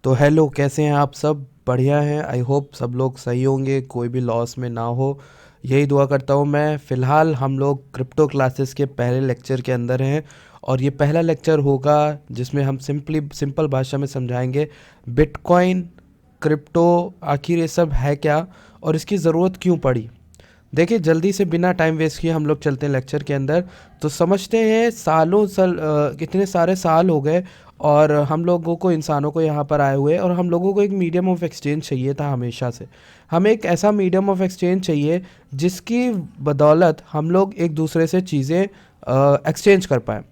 तो हेलो, कैसे हैं आप सब? बढ़िया हैं। आई होप सब लोग सही होंगे, कोई भी लॉस में ना हो। यही दुआ करता हूँ मैं। फ़िलहाल हम लोग क्रिप्टो क्लासेस के पहले लेक्चर के अंदर हैं और ये पहला लेक्चर होगा जिसमें हम सिंपल भाषा में समझाएंगे बिटकॉइन, क्रिप्टो, आखिर ये सब है क्या और इसकी ज़रूरत क्यों पड़ी। देखिए, जल्दी से बिना टाइम वेस्ट किए हम लोग चलते हैं लेक्चर के अंदर। तो समझते हैं, कितने सारे साल हो गए और हम लोगों को, इंसानों को यहाँ पर आए हुए, और हम लोगों को एक मीडियम ऑफ एक्सचेंज चाहिए था हमेशा से। हमें एक ऐसा मीडियम ऑफ एक्सचेंज चाहिए जिसकी बदौलत हम लोग एक दूसरे से चीज़ें एक्सचेंज कर पाएँ।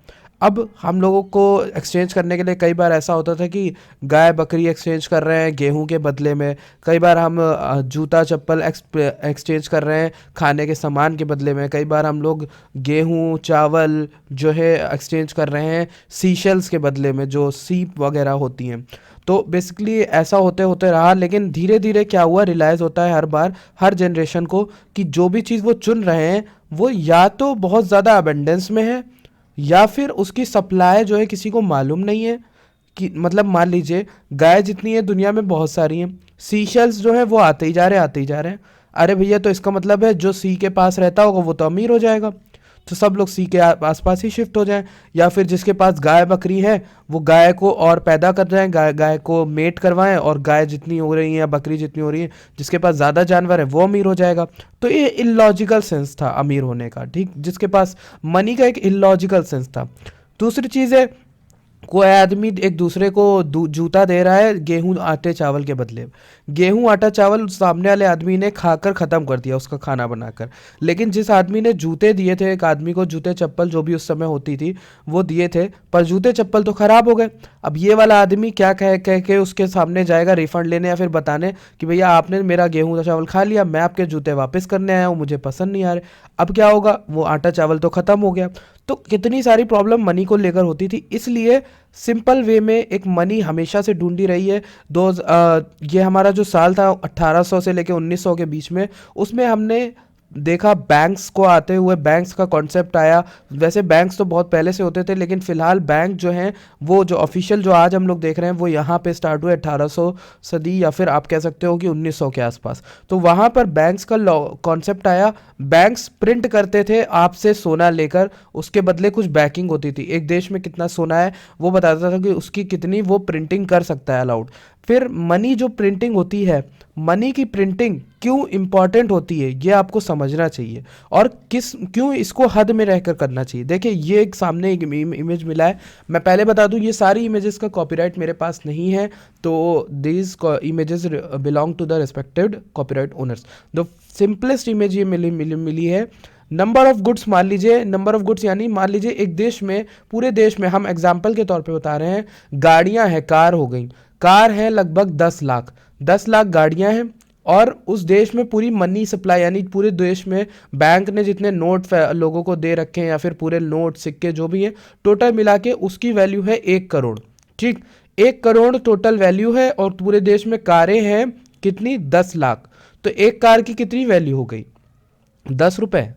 अब हम लोगों को एक्सचेंज करने के लिए कई बार ऐसा होता था कि गाय बकरी एक्सचेंज कर रहे हैं गेहूं के बदले में। कई बार हम जूता चप्पल एक्सचेंज कर रहे हैं खाने के सामान के बदले में। कई बार हम लोग गेहूं चावल जो है एक्सचेंज कर रहे हैं सीशल्स के बदले में, जो सीप वगैरह होती हैं। तो बेसिकली ऐसा होते होते रहा, लेकिन धीरे धीरे क्या हुआ, रियलाइज़ होता है हर बार, हर जनरेशन को, कि जो भी चीज़ वो चुन रहे हैं वो या तो बहुत ज़्यादा अबेंडेंस में है या फिर उसकी सप्लाई जो है किसी को मालूम नहीं है। कि मतलब मान लीजिए, गाय जितनी है दुनिया में बहुत सारी हैं, सीशल्स जो है वो आते ही जा रहे हैं, आते ही जा रहे हैं। अरे भैया, तो इसका मतलब है जो सी के पास रहता होगा वो तो अमीर हो जाएगा, तो सब लोग सी के आसपास ही शिफ्ट हो जाएं। या फिर जिसके पास गाय बकरी है वो गाय को और पैदा कर जाएं, गाय गाय को मेट करवाएं, और गाय जितनी हो रही है या बकरी जितनी हो रही है, जिसके पास ज़्यादा जानवर है वो अमीर हो जाएगा। तो ये इलॉजिकल सेंस था अमीर होने का, ठीक, जिसके पास मनी का एक इलॉजिकल सेंस था। दूसरी चीज़ है, कोई आदमी एक दूसरे को जूता दे रहा है गेहूं आटे चावल के बदले। गेहूं आटा चावल सामने वाले आदमी ने खाकर ख़त्म कर दिया उसका खाना बनाकर। लेकिन जिस आदमी ने जूते दिए थे एक आदमी को, जूते चप्पल जो भी उस समय होती थी वो दिए थे, पर जूते चप्पल तो ख़राब हो गए। अब ये वाला आदमी क्या कह कह के उसके सामने जाएगा रिफंड लेने, या फिर बताने कि भैया आपने मेरा गेहूं चावल खा लिया, मैं आपके जूते वापस करने आया हूँ, मुझे पसंद नहीं आ रहे। अब क्या होगा, वो आटा चावल तो ख़त्म हो गया। तो कितनी सारी प्रॉब्लम मनी को लेकर होती थी, इसलिए सिंपल वे में एक मनी हमेशा से ढूंढी रही है। ये हमारा जो साल था 1800 से लेके 1900 के बीच में, उसमें हमने देखा बैंक्स को आते हुए, बैंक्स का कॉन्सेप्ट आया। वैसे बैंक्स तो बहुत पहले से होते थे, लेकिन फिलहाल बैंक जो हैं वो जो ऑफिशियल जो आज हम लोग देख रहे हैं वो यहाँ पे स्टार्ट हुए 1800 सदी, या फिर आप कह सकते हो कि 1900 के आसपास। तो वहाँ पर बैंक्स का कॉन्सेप्ट आया। बैंक्स प्रिंट करते थे आपसे सोना लेकर, उसके बदले कुछ बैकिंग होती थी। एक देश में कितना सोना है वो बताता था कि उसकी कितनी वो प्रिंटिंग कर सकता है अलाउड। फिर मनी जो प्रिंटिंग होती है, मनी की प्रिंटिंग क्यों इंपॉर्टेंट होती है ये आपको समझना चाहिए, और क्यों इसको हद में रहकर करना चाहिए। देखिए, ये एक सामने एक इमेज मिला है। मैं पहले बता दूं, ये सारी इमेजेस का कॉपीराइट मेरे पास नहीं है, तो these images belong to the respected copyright owners. The simplest image ये मिली है। नंबर ऑफ गुड्स, मान लीजिए नंबर ऑफ गुड्स यानी मान लीजिए एक देश में, पूरे देश में, हम एग्जाम्पल के तौर पे बता रहे हैं, गाड़ियां हैं, कार हो गई, कार है लगभग 10 लाख, 10 लाख गाड़ियां हैं। और उस देश में पूरी मनी सप्लाई, यानी पूरे देश में बैंक ने जितने नोट लोगों को दे रखे हैं, या फिर पूरे नोट सिक्के जो भी हैं, टोटल मिला के उसकी वैल्यू है 1 करोड़। ठीक, 1 करोड़ टोटल वैल्यू है, और पूरे देश में कारें हैं कितनी, 10 लाख। तो एक कार की कितनी वैल्यू हो गई, 10 रुपए।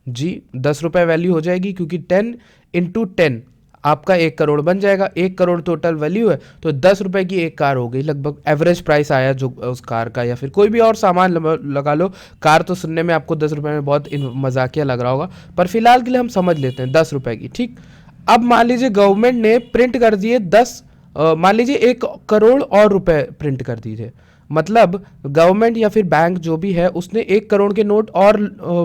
जी, 10 रुपए वैल्यू हो जाएगी, क्योंकि 10 × 10 आपका 1 करोड़ बन जाएगा। 1 करोड़ टोटल वैल्यू है, तो 10 रुपए की एक कार हो गई। लगभग एवरेज प्राइस आया जो उस कार का, या फिर कोई भी और सामान लगा लो। कार तो सुनने में आपको 10 रुपए में बहुत मजाकिया लग रहा होगा, पर फिलहाल के लिए हम समझ लेते हैं 10 रुपए की। ठीक, अब मान लीजिए गवर्नमेंट ने प्रिंट कर दिए मान लीजिए 1 करोड़ और रुपए प्रिंट कर दिए थे। मतलब गवर्नमेंट या फिर बैंक जो भी है, उसने 1 करोड़ के नोट और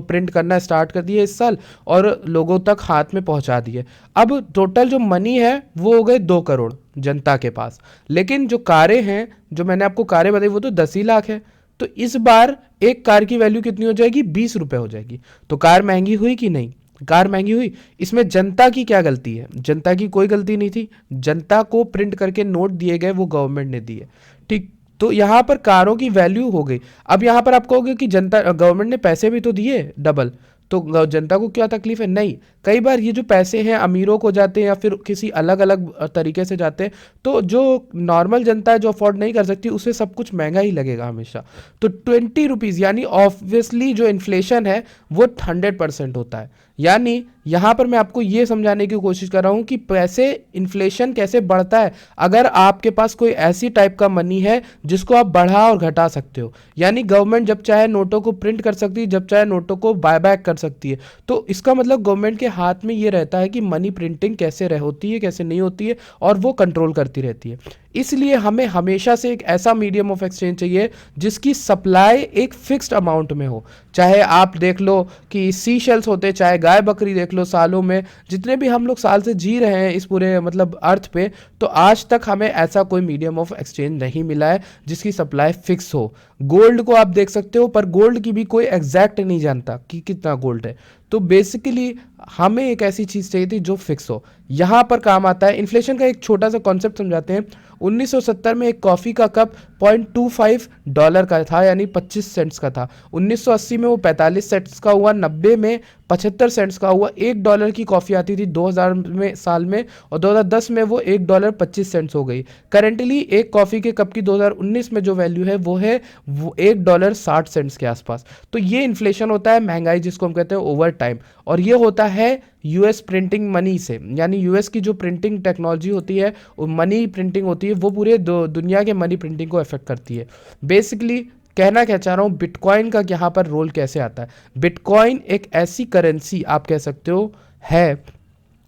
प्रिंट करना स्टार्ट कर दिए इस साल, और लोगों तक हाथ में पहुंचा दिए। अब टोटल जो मनी है वो हो गए 2 करोड़ जनता के पास। लेकिन जो कारें हैं, जो मैंने आपको कारें बताई, वो तो 10 ही लाख है। तो इस बार एक कार की वैल्यू कितनी हो जाएगी, 20 रुपए हो जाएगी। तो कार महंगी हुई कि नहीं, कार महंगी हुई। इसमें जनता की क्या गलती है, जनता की कोई गलती नहीं थी। जनता को प्रिंट करके नोट दिए गए, वो गवर्नमेंट ने दिए। ठीक, तो यहाँ पर कारों की वैल्यू हो गई। अब यहाँ पर आप कहोगे कि जनता, गवर्नमेंट ने पैसे भी तो दिए डबल, तो जनता को क्या तकलीफ है। नहीं, कई बार ये जो पैसे हैं अमीरों को जाते हैं, या फिर किसी अलग अलग तरीके से जाते हैं, तो जो नॉर्मल जनता है जो अफोर्ड नहीं कर सकती, उसे सब कुछ महंगा ही लगेगा हमेशा। तो 20 रुपीज़, यानी ऑब्वियसली जो इन्फ्लेशन है वो 100% होता है। यानी यहाँ पर मैं आपको ये समझाने की कोशिश कर रहा हूँ कि पैसे इन्फ्लेशन कैसे बढ़ता है अगर आपके पास कोई ऐसी टाइप का मनी है जिसको आप बढ़ा और घटा सकते हो। यानी गवर्नमेंट जब चाहे नोटों को प्रिंट कर सकती है, जब चाहे नोटों को बाय बैक कर सकती है। तो इसका मतलब गवर्नमेंट के हाथ में ये रहता है कि मनी प्रिंटिंग कैसे होती है, कैसे नहीं होती है, और वो कंट्रोल करती रहती है। इसलिए हमें हमेशा से एक ऐसा मीडियम ऑफ एक्सचेंज चाहिए जिसकी सप्लाई एक फिक्स्ड अमाउंट में हो। चाहे आप देख लो कि सी शेल्स होते, चाहे गाय बकरी देख लो, सालों में जितने भी हम लोग साल से जी रहे हैं इस पूरे मतलब अर्थ पे, तो आज तक हमें ऐसा कोई मीडियम ऑफ एक्सचेंज नहीं मिला है जिसकी सप्लाई फिक्स हो। गोल्ड को आप देख सकते हो, पर गोल्ड की भी कोई एग्जैक्ट नहीं जानता कि कितना गोल्ड है। तो बेसिकली हमें एक ऐसी चीज़ चाहिए थी जो फिक्स हो। यहाँ पर काम आता है इन्फ्लेशन का एक छोटा सा कॉन्सेप्ट समझाते हैं। 1970 में एक कॉफ़ी का कप $0.25 का था, यानी 25 सेंट्स का था। 1980 में वो 45 सेंट्स का हुआ, 90 में 75 सेंट्स का हुआ। $1 की कॉफ़ी आती थी 2000 में साल में, और 2010 में वो $1.25 हो गई। करेंटली एक कॉफ़ी के कप की 2019 में जो वैल्यू है वो है वो $1.60 के आसपास। तो ये इन्फ्लेशन होता है, महंगाई जिसको हम कहते हैं ओवर टाइम, और ये होता है यूएस प्रिंटिंग मनी से। यानी यूएस की जो प्रिंटिंग टेक्नोलॉजी होती है, मनी प्रिंटिंग होती है, वो पूरे दुनिया के मनी प्रिंटिंग को अफेक्ट करती है। बेसिकली कहना क्या चाह रहा हूँ, बिटकॉइन का यहाँ पर रोल कैसे आता है। बिटकॉइन एक ऐसी करेंसी आप कह सकते हो है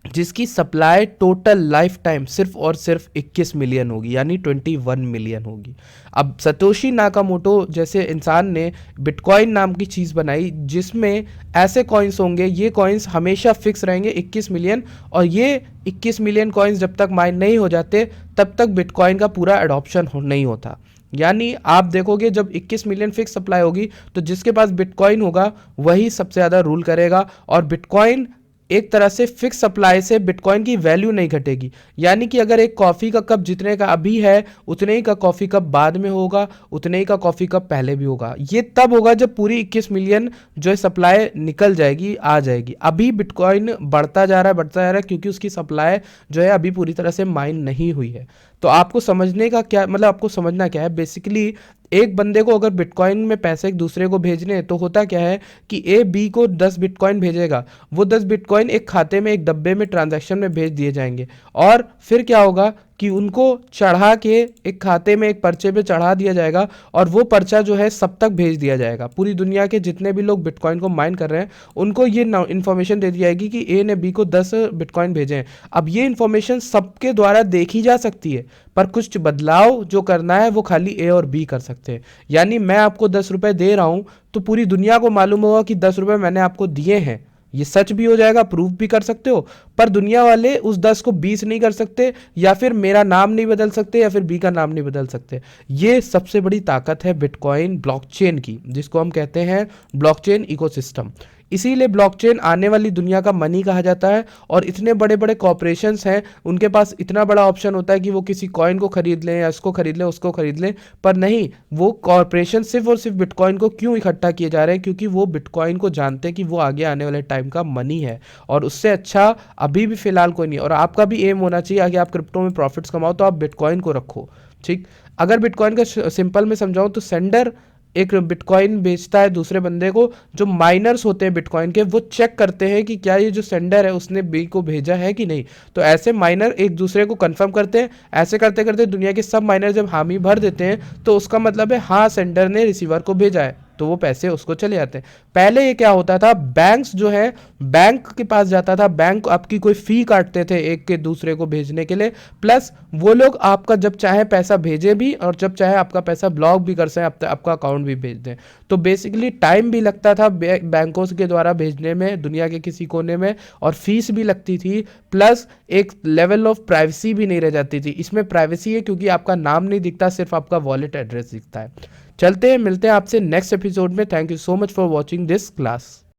जिसकी सप्लाई टोटल लाइफ टाइम सिर्फ और सिर्फ 21 मिलियन होगी, यानी 21 मिलियन होगी। अब सतोशी नाकामोटो जैसे इंसान ने बिटकॉइन नाम की चीज़ बनाई जिसमें ऐसे कॉइन्स होंगे, ये कॉइन्स हमेशा फिक्स रहेंगे 21 मिलियन, और ये 21 मिलियन कॉइन्स जब तक माइन नहीं हो जाते तब तक बिटकॉइन का पूरा एडॉप्शन नहीं होता। यानी आप देखोगे जब 21 मिलियन फिक्स सप्लाई होगी तो जिसके पास बिटकॉइन होगा वही सबसे ज़्यादा रूल करेगा, और बिटकॉइन एक तरह से फिक्स सप्लाई से बिटकॉइन की वैल्यू नहीं घटेगी। यानी कि अगर एक कॉफ़ी का कप जितने का अभी है उतने ही का कॉफ़ी कप बाद में होगा, उतने ही का कॉफ़ी कप पहले भी होगा। ये तब होगा जब पूरी 21 मिलियन जो है सप्लाई निकल जाएगी, आ जाएगी। अभी बिटकॉइन बढ़ता जा रहा है, बढ़ता जा रहा है, क्योंकि उसकी सप्लाई जो है अभी पूरी तरह से माइन नहीं हुई है। तो आपको समझने का क्या मतलब, आपको समझना क्या है बेसिकली, एक बंदे को अगर बिटकॉइन में पैसे एक दूसरे को भेजने हैं तो होता क्या है कि ए बी को 10 बिटकॉइन भेजेगा, वो 10 बिटकॉइन एक खाते में एक डब्बे में ट्रांजैक्शन में भेज दिए जाएंगे, और फिर क्या होगा कि उनको चढ़ा के एक खाते में एक पर्चे पे चढ़ा दिया जाएगा, और वो पर्चा जो है सब तक भेज दिया जाएगा। पूरी दुनिया के जितने भी लोग बिटकॉइन को माइन कर रहे हैं उनको ये इन्फॉर्मेशन दे दी जाएगी कि ए ने बी को 10 बिटकॉइन भेजे हैं। अब ये इन्फॉर्मेशन सबके द्वारा देखी जा सकती है, पर कुछ बदलाव जो करना है वो खाली ए और बी कर सकते हैं। यानी मैं आपको 10 रुपए दे रहा हूं तो पूरी दुनिया को मालूम होगा कि 10 रुपए मैंने आपको दिए हैं, ये सच भी हो जाएगा, प्रूफ भी कर सकते हो। पर दुनिया वाले उस 10 को 20 नहीं कर सकते, या फिर मेरा नाम नहीं बदल सकते, या फिर बी का नाम नहीं बदल सकते। ये सबसे बड़ी ताकत है बिटकॉइन ब्लॉकचेन की, जिसको हम कहते हैं ब्लॉकचेन इकोसिस्टम। इसीलिए ब्लॉकचेन आने वाली दुनिया का मनी कहा जाता है। और इतने बड़े बड़े कॉर्पोरेशंस हैं, उनके पास इतना बड़ा ऑप्शन होता है कि वो किसी कॉइन को खरीद लें, या इसको खरीद लें, उसको खरीद लें, पर नहीं, वो कॉर्पोरेशन सिर्फ और सिर्फ बिटकॉइन को क्यों इकट्ठा किए जा रहे हैं, क्योंकि वो बिटकॉइन को जानते हैं कि वो आगे आने वाले टाइम का मनी है, और उससे अच्छा अभी भी फिलहाल कोई नहीं। और आपका भी एम होना चाहिए आगे आप क्रिप्टो में प्रॉफिट्स कमाओ तो आप बिटकॉइन को रखो। ठीक, अगर बिटकॉइन का सिंपल में समझाऊं तो सेंडर एक बिटकॉइन बेचता है दूसरे बंदे को, जो माइनर्स होते हैं बिटकॉइन के वो चेक करते हैं कि क्या ये जो सेंडर है उसने बी को भेजा है कि नहीं। तो ऐसे माइनर एक दूसरे को कंफर्म करते हैं। ऐसे करते करते दुनिया के सब माइनर जब हामी भर देते हैं तो उसका मतलब है हाँ सेंडर ने रिसीवर को भेजा है, तो वो पैसे उसको चले जाते हैं। पहले ये क्या होता था, बैंक्स जो है बैंक के पास जाता था, बैंक आपकी कोई फी काटते थे एक के दूसरे को भेजने के लिए, प्लस वो लोग आपका जब चाहे पैसा भेजे भी और जब चाहे आपका पैसा ब्लॉक भी कर सकें, आपका अकाउंट भी भेज दें। तो बेसिकली टाइम भी लगता था बैंकों के द्वारा भेजने में दुनिया के किसी कोने में, और फीस भी लगती थी, प्लस एक लेवल ऑफ प्राइवेसी भी नहीं रह जाती थी। इसमें प्राइवेसी है क्योंकि आपका नाम नहीं दिखता, सिर्फ आपका वॉलेट एड्रेस दिखता है। चलते हैं, मिलते हैं आपसे नेक्स्ट एपिसोड में। Thank you so much for watching this class.